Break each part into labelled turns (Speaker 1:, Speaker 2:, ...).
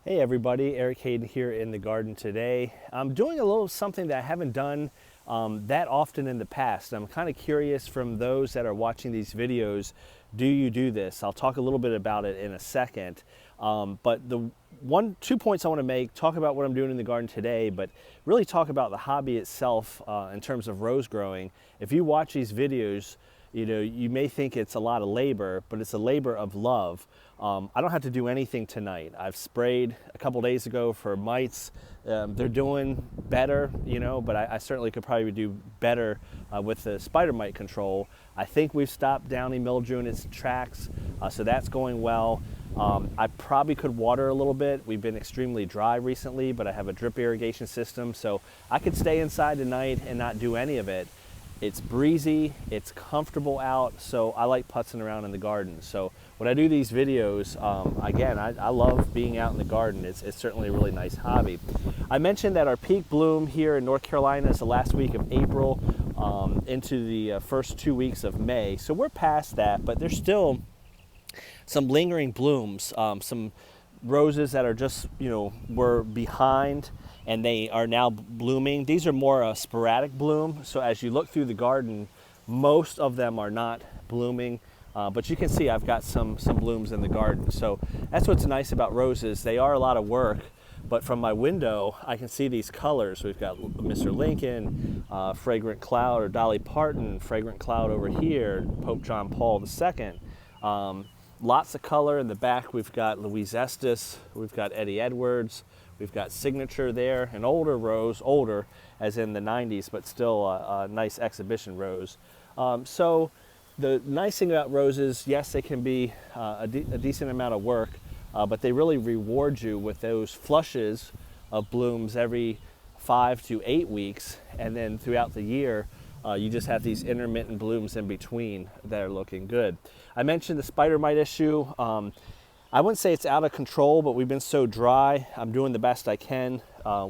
Speaker 1: Hey everybody, Aerate here in the garden today. I'm doing a little something that I haven't done that often in the past. I'm kind of curious from those that are watching these videos, do you do this? I'll talk a little bit about it in a second. But the two points I want to make, talk about what I'm doing in the garden today, but really talk about the hobby itself in terms of rose growing. If you watch these videos, you may think it's a lot of labor, but it's a labor of love. I don't have to do anything tonight. I've sprayed a couple days ago for mites. They're doing better, but I certainly could probably do better with the spider mite control. I think we've stopped downy mildew in its tracks, so that's going well. I probably could water a little bit. We've been extremely dry recently, but I have a drip irrigation system, so I could stay inside tonight and not do any of it. It's breezy, it's comfortable out, so I like putzing around in the garden. So when I do these videos, again, I love being out in the garden. It's certainly a really nice hobby. I mentioned that our peak bloom here in North Carolina is the last week of April into the first 2 weeks of May. So we're past that, but there's still some lingering blooms, some roses that are just, were behind and they are now blooming. These are more sporadic bloom. So as you look through the garden, most of them are not blooming. But you can see I've got some blooms in the garden. So that's what's nice about roses. They are a lot of work, but from my window, I can see these colors. We've got Mr. Lincoln, Fragrant Cloud or Dolly Parton, Fragrant Cloud over here, Pope John Paul II. Lots of color in the back. We've got Louise Estes, we've got Eddie Edwards, we've got Signature there, an older rose, older as in the 90s, but still a nice exhibition rose. So the nice thing about roses, yes, they can be a decent amount of work, but they really reward you with those flushes of blooms every 5 to 8 weeks, and then throughout the year, you just have these intermittent blooms in between that are looking good. I mentioned the spider mite issue. I wouldn't say it's out of control, but we've been so dry. I'm doing the best I can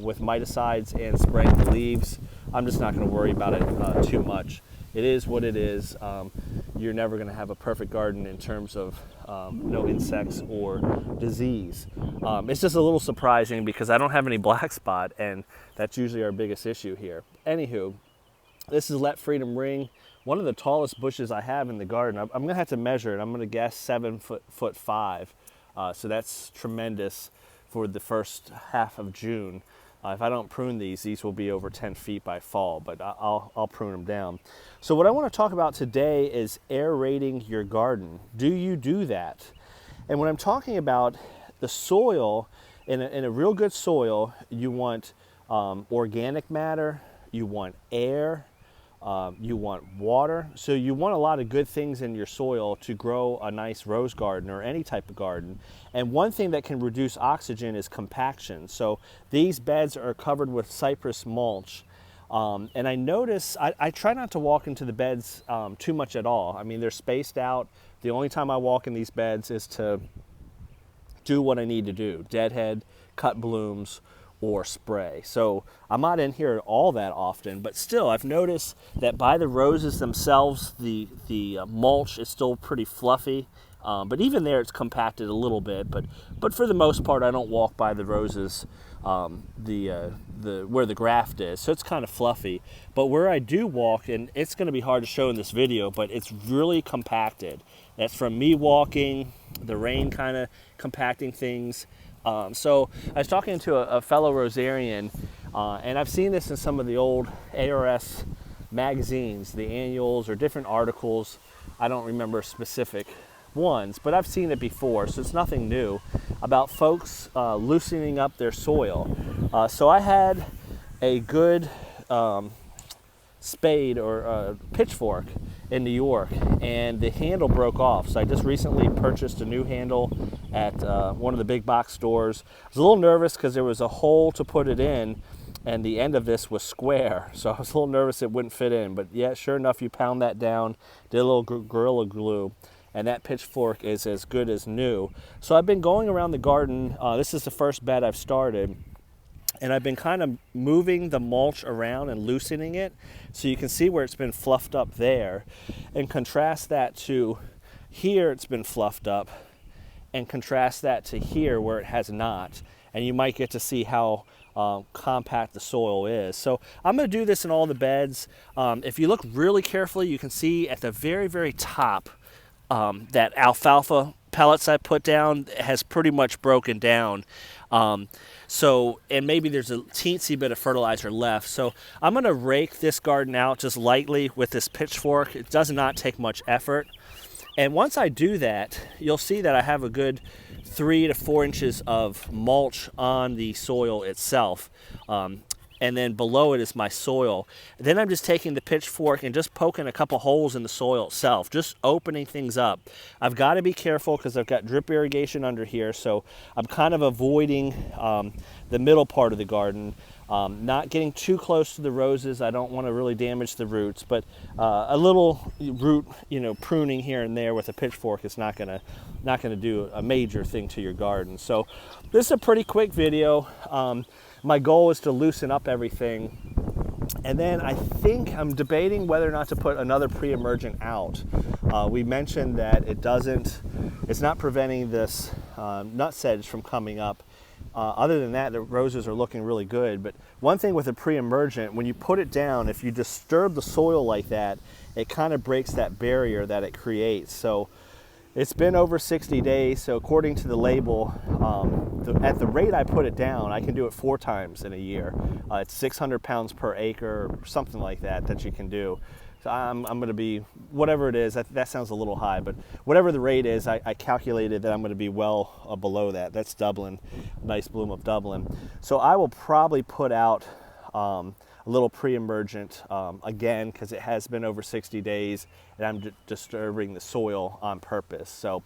Speaker 1: with miticides and spraying the leaves. I'm just not going to worry about it too much. It is what it is. You're never going to have a perfect garden in terms of no insects or disease. It's just a little surprising because I don't have any black spot, and that's usually our biggest issue here. Anywho, this is Let Freedom Ring, one of the tallest bushes I have in the garden. I'm going to have to measure it. I'm going to guess 7'5". So that's tremendous for the first half of June. If I don't prune these will be over 10 feet by fall, but I'll prune them down. So what I want to talk about today is aerating your garden. Do you do that? And when I'm talking about the soil, in a real good soil, you want organic matter, you want air, you want water. So you want a lot of good things in your soil to grow a nice rose garden or any type of garden. And one thing that can reduce oxygen is compaction. So these beds are covered with cypress mulch. And I notice, I try not to walk into the beds too much at all. I mean, they're spaced out. The only time I walk in these beds is to do what I need to do, deadhead, cut blooms, or spray. So I'm not in here all that often, but still I've noticed that by the roses themselves, the mulch is still pretty fluffy. But even there it's compacted a little bit, but for the most part I don't walk by the roses where the graft is, so it's kind of fluffy. But where I do walk, and it's going to be hard to show in this video, but it's really compacted. That's from me walking, the rain kind of compacting things. So I was talking to a fellow rosarian, and I've seen this in some of the old ARS magazines, the annuals or different articles. I don't remember specific ones, but I've seen it before, so it's nothing new, about folks loosening up their soil. So I had a good spade or pitchfork in New York, and the handle broke off. So I just recently purchased a new handle at one of the big box stores. I was a little nervous because there was a hole to put it in, and the end of this was square. So I was a little nervous it wouldn't fit in. But yeah, sure enough, you pound that down, did a little Gorilla Glue, and that pitchfork is as good as new. So I've been going around the garden. This is the first bed I've started. And I've been kind of moving the mulch around and loosening it. So you can see where it's been fluffed up there. And contrast that to here, it's been fluffed up. And contrast that to here where it has not. and you might get to see how compact the soil is. So I'm going to do this in all the beds. If you look really carefully, you can see at the very, very top that alfalfa pellets I put down has pretty much broken down. And maybe there's a teensy bit of fertilizer left. So I'm going to rake this garden out just lightly with this pitchfork. It does not take much effort. And once I do that, you'll see that I have a good 3 to 4 inches of mulch on the soil itself. And then below it is my soil. Then I'm just taking the pitchfork and just poking a couple holes in the soil itself, just opening things up. I've got to be careful because I've got drip irrigation under here, so I'm kind of avoiding the middle part of the garden, not getting too close to the roses. I don't want to really damage the roots, but a little root, pruning here and there with a pitchfork is not gonna do a major thing to your garden. So this is a pretty quick video. My goal is to loosen up everything. And then I think I'm debating whether or not to put another pre-emergent out. We mentioned that it's not preventing this nut sedge from coming up. Other than that, the roses are looking really good. But one thing with a pre-emergent, when you put it down, if you disturb the soil like that, it kind of breaks that barrier that it creates. So it's been over 60 days, so according to the label, at the rate I put it down, I can do it 4 times in a year. It's 600 pounds per acre, or something like that you can do. So I'm going to be, whatever it is, that sounds a little high, but whatever the rate is, I calculated that I'm going to be well below that. That's Dublin, nice bloom of Dublin. So I will probably put out a little pre-emergent again, because it has been over 60 days and I'm disturbing the soil on purpose. So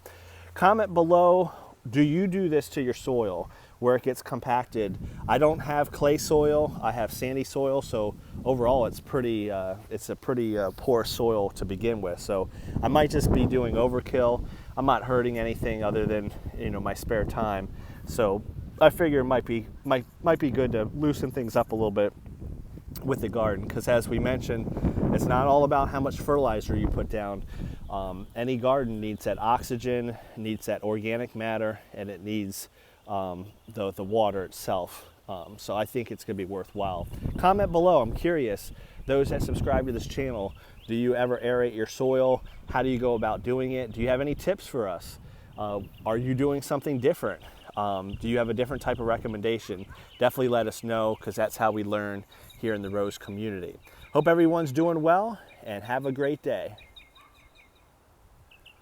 Speaker 1: comment below, do you do this to your soil where it gets compacted? I don't have clay soil, I have sandy soil, so overall it's a pretty poor soil to begin with. So I might just be doing overkill. I'm not hurting anything other than my spare time. So I figure it might be good to loosen things up a little bit with the garden, because as we mentioned, it's not all about how much fertilizer you put down. Any garden needs that oxygen, needs that organic matter, and it needs the water itself. So I think it's going to be worthwhile. Comment below, I'm curious, those that subscribe to this channel, do you ever aerate your soil? How do you go about doing it? Do you have any tips for us? Are you doing something different? Do you have a different type of recommendation? Definitely let us know, because that's how we learn here in the rose community. Hope everyone's doing well, and have a great day.